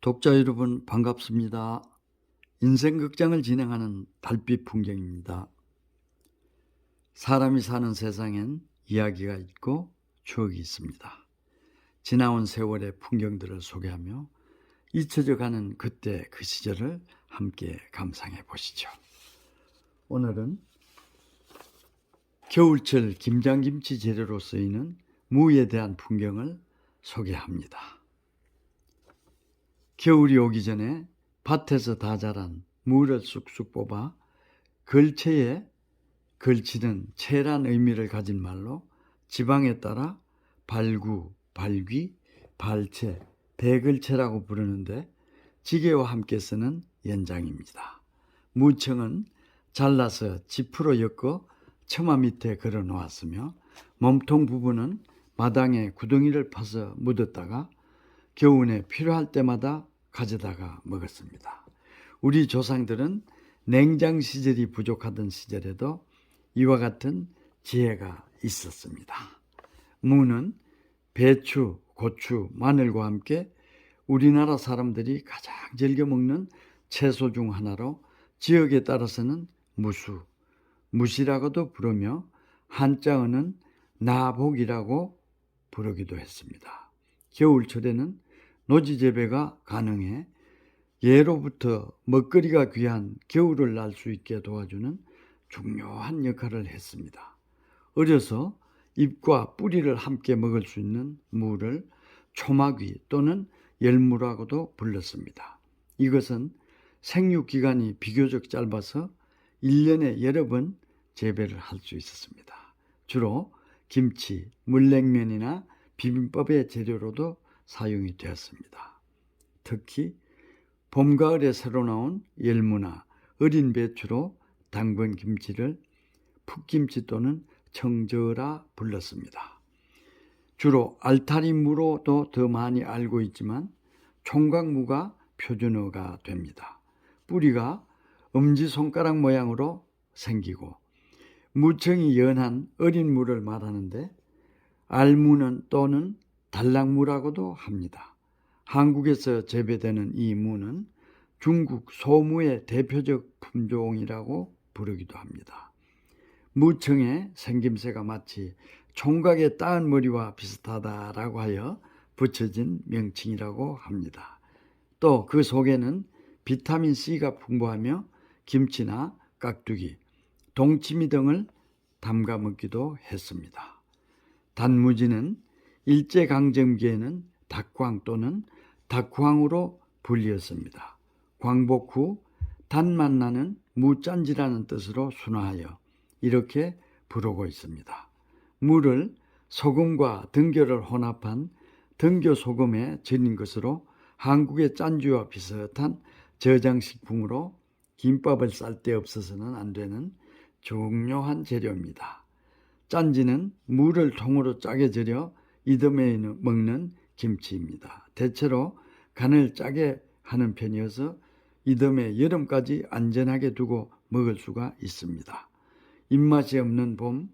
독자 여러분 반갑습니다. 인생극장을 진행하는 달빛 풍경입니다. 사람이 사는 세상엔 이야기가 있고 추억이 있습니다. 지나온 세월의 풍경들을 소개하며 잊혀져 가는 그때 그 시절을 함께 감상해 보시죠. 오늘은 겨울철 김장김치 재료로 쓰이는 무에 대한 풍경을 소개합니다. 겨울이 오기 전에 밭에서 다 자란 무를 쑥쑥 뽑아 걸채에 걸치는 채란 의미를 가진 말로 지방에 따라 발구, 발귀, 발채, 배걸채라고 부르는데 지게와 함께 쓰는 연장입니다. 무청은 잘라서 지프로 엮어 처마 밑에 걸어 놓았으며 몸통 부분은 마당에 구덩이를 파서 묻었다가 겨우내 필요할 때마다 가져다가 먹었습니다. 우리 조상들은 냉장 시절이 부족하던 시절에도 이와 같은 지혜가 있었습니다. 무는 배추, 고추, 마늘과 함께 우리나라 사람들이 가장 즐겨 먹는 채소 중 하나로 지역에 따라서는 무수, 무시라고도 부르며 한자어는 나복이라고 부르기도 했습니다. 겨울철에는 노지 재배가 가능해 예로부터 먹거리가 귀한 겨울을 날 수 있게 도와주는 중요한 역할을 했습니다. 어려서 잎과 뿌리를 함께 먹을 수 있는 무를 초막위 또는 열무라고도 불렀습니다. 이것은 생육기간이 비교적 짧아서 1년에 여러 번 재배를 할 수 있었습니다. 주로 김치, 물냉면이나 비빔밥의 재료로도 사용이 되었습니다. 특히 봄, 가을에 새로 나온 열무나 어린 배추로 담근 김치를 풋김치 또는 청저라 불렀습니다. 주로 알타리무로도 더 많이 알고 있지만 총각무가 표준어가 됩니다. 뿌리가 엄지손가락 모양으로 생기고 무청이 연한 어린 무를 말하는데 알무는 또는 달랑무라고도 합니다. 한국에서 재배되는 이 무는 중국 소무의 대표적 품종이라고 부르기도 합니다. 무청의 생김새가 마치 총각의 따은 머리와 비슷하다라고 하여 붙여진 명칭이라고 합니다. 또 그 속에는 비타민C가 풍부하며 김치나 깍두기, 동치미 등을 담가 먹기도 했습니다. 단무지는 일제강점기에는 닭광 또는 닭황으로 불리었습니다. 광복 후 단맛 나는 무짠지라는 뜻으로 순화하여 이렇게 부르고 있습니다. 무를 소금과 등교를 혼합한 등교소금에 절인 것으로 한국의 짠지와 비슷한 저장식품으로 김밥을 쌀 때 없어서는 안 되는 중요한 재료입니다. 짠지는 무를 통으로 짜게 절여 이듬해 먹는 김치입니다. 대체로 간을 짜게 하는 편이어서 이듬해 여름까지 안전하게 두고 먹을 수가 있습니다. 입맛이 없는 봄,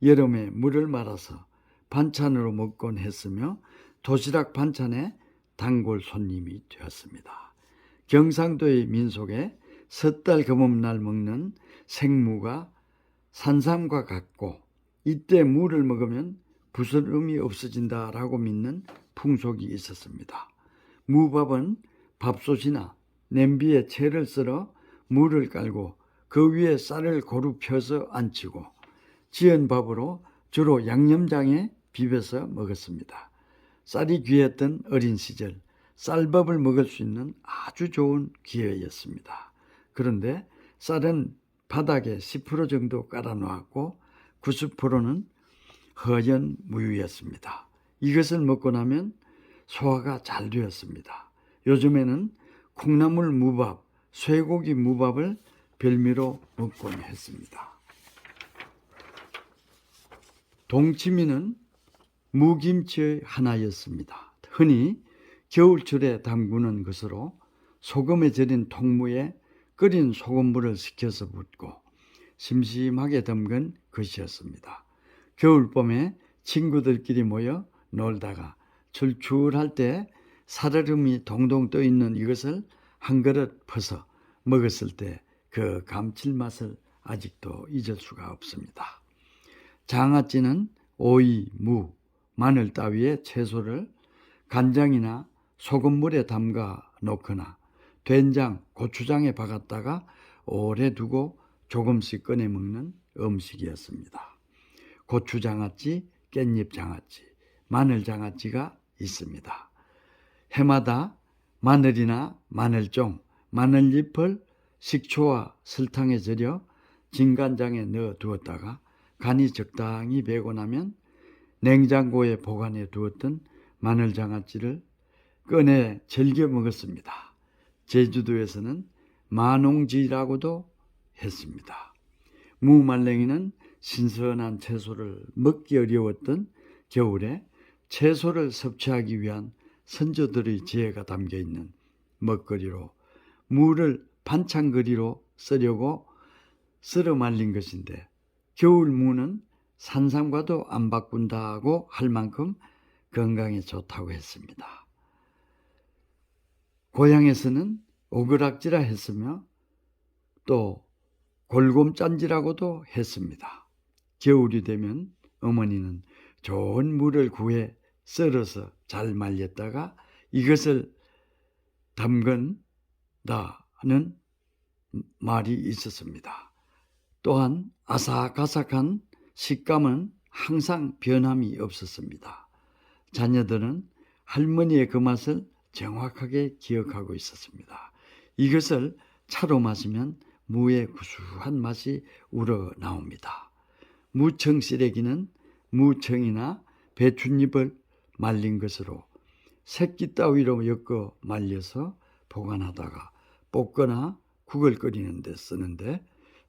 여름에 물을 말아서 반찬으로 먹곤 했으며 도시락 반찬의 단골 손님이 되었습니다. 경상도의 민속에 섣달 금음날 먹는 생무가 산삼과 같고 이때 무를 먹으면 부스럼이 없어진다라고 믿는 풍속이 있었습니다. 무밥은 밥솥이나 냄비에 채를 썰어 무를 깔고 그 위에 쌀을 고루 펴서 앉히고 지은 밥으로 주로 양념장에 비벼서 먹었습니다. 쌀이 귀했던 어린 시절 쌀밥을 먹을 수 있는 아주 좋은 기회였습니다. 그런데 쌀은 바닥에 10% 정도 깔아놓았고 90%는 허연 무유였습니다. 이것을 먹고 나면 소화가 잘 되었습니다. 요즘에는 콩나물 무밥, 쇠고기 무밥을 별미로 먹곤 했습니다. 동치미는 무김치의 하나였습니다. 흔히 겨울철에 담그는 것으로 소금에 절인 통무에 끓인 소금물을 식혀서 붓고 심심하게 담근 것이었습니다. 겨울봄에 친구들끼리 모여 놀다가 출출할 때 살얼음이 동동 떠 있는 이것을 한 그릇 퍼서 먹었을 때 그 감칠맛을 아직도 잊을 수가 없습니다. 장아찌는 오이, 무, 마늘 따위의 채소를 간장이나 소금물에 담가 놓거나 된장, 고추장에 박았다가 오래 두고 조금씩 꺼내 먹는 음식이었습니다. 고추장아찌, 깻잎장아찌, 마늘장아찌가 있습니다. 해마다 마늘이나 마늘종, 마늘잎을 식초와 설탕에 절여 진간장에 넣어 두었다가 간이 적당히 배고 나면 냉장고에 보관해 두었던 마늘장아찌를 꺼내 즐겨 먹었습니다. 제주도에서는 만홍지라고도 했습니다. 무말랭이는 신선한 채소를 먹기 어려웠던 겨울에 채소를 섭취하기 위한 선조들의 지혜가 담겨 있는 먹거리로 무를 반찬거리로 쓰려고 썰어 말린 것인데 겨울 무는 산삼과도 안 바꾼다고 할 만큼 건강에 좋다고 했습니다. 고향에서는 오그락지라 했으며 또 골곰짠지라고도 했습니다. 겨울이 되면 어머니는 좋은 무를 구해 썰어서 잘 말렸다가 이것을 담근다는 말이 있었습니다. 또한 아삭아삭한 식감은 항상 변함이 없었습니다. 자녀들은 할머니의 그 맛을 정확하게 기억하고 있었습니다. 이것을 차로 마시면 무의 구수한 맛이 우러나옵니다. 무청시래기는 무청이나 배춧잎을 말린 것으로 새끼 따위로 엮어 말려서 보관하다가 볶거나 국을 끓이는 데 쓰는데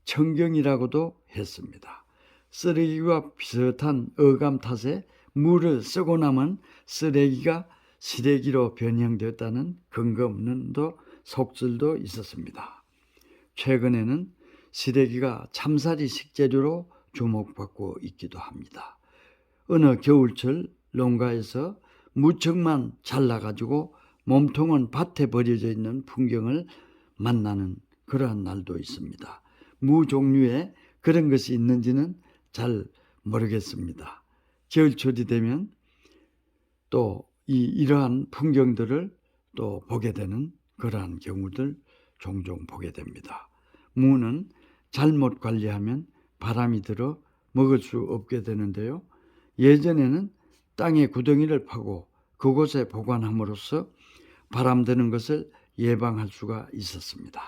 청경이라고도 했습니다. 쓰레기와 비슷한 어감 탓에 무를 쓰고 남은 쓰레기가 시래기로 변형되었다는 근거 없는 속설도 있었습니다. 최근에는 시래기가 참사리 식재료로 주목받고 있기도 합니다. 어느 겨울철 농가에서 무청만 잘라가지고 몸통은 밭에 버려져 있는 풍경을 만나는 그러한 날도 있습니다. 무 종류에 그런 것이 있는지는 잘 모르겠습니다. 겨울철이 되면 또 이러한 풍경들을 또 보게 되는 그러한 경우들 종종 보게 됩니다. 무는 잘못 관리하면 바람이 들어 먹을 수 없게 되는데요. 예전에는 땅에 구덩이를 파고 그곳에 보관함으로써 바람 드는 것을 예방할 수가 있었습니다.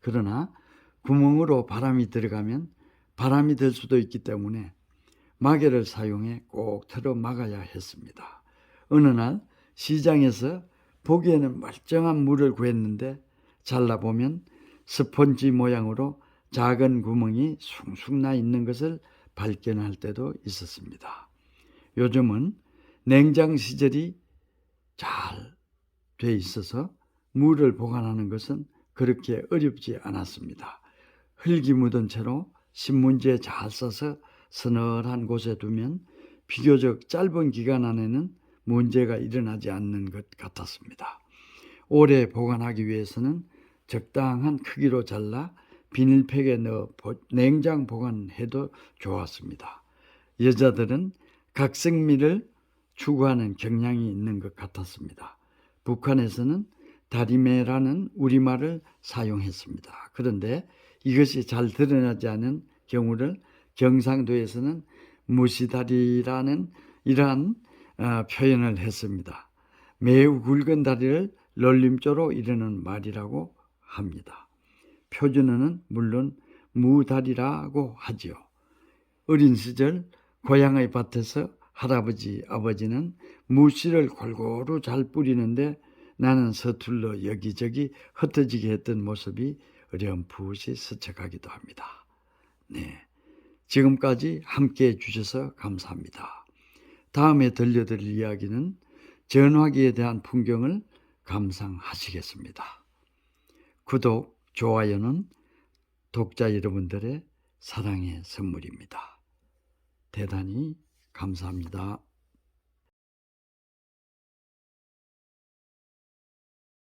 그러나 구멍으로 바람이 들어가면 바람이 들 수도 있기 때문에 마개를 사용해 꼭 틀어 막아야 했습니다. 어느 날 시장에서 보기에는 멀쩡한 무를 구했는데 잘라보면 스펀지 모양으로 작은 구멍이 숭숭 나 있는 것을 발견할 때도 있었습니다. 요즘은 냉장 시절이 잘 돼 있어서 무를 보관하는 것은 그렇게 어렵지 않았습니다. 흙이 묻은 채로 신문지에 잘 싸서 서늘한 곳에 두면 비교적 짧은 기간 안에는 문제가 일어나지 않는 것 같았습니다. 오래 보관하기 위해서는 적당한 크기로 잘라 비닐팩에 넣어 냉장 보관해도 좋았습니다. 여자들은 각색미를 추구하는 경향이 있는 것 같았습니다. 북한에서는 다리매라는 우리말을 사용했습니다. 그런데 이것이 잘 드러나지 않은 경우를 경상도에서는 무시다리라는 이러한 표현을 했습니다. 매우 굵은 다리를 놀림조로 이르는 말이라고 합니다. 표준어는 물론 무다리라고 하지요. 어린 시절 고향의 밭에서 할아버지, 아버지는 무씨를 골고루 잘 뿌리는데 나는 서툴러 여기저기 흩어지게 했던 모습이 어렴풋이 스쳐가기도 합니다. 네, 지금까지 함께해 주셔서 감사합니다. 다음에 들려드릴 이야기는 전화기에 대한 풍경을 감상하시겠습니다. 구독, 좋아요는 독자 여러분들의 사랑의 선물입니다. 대단히 감사합니다.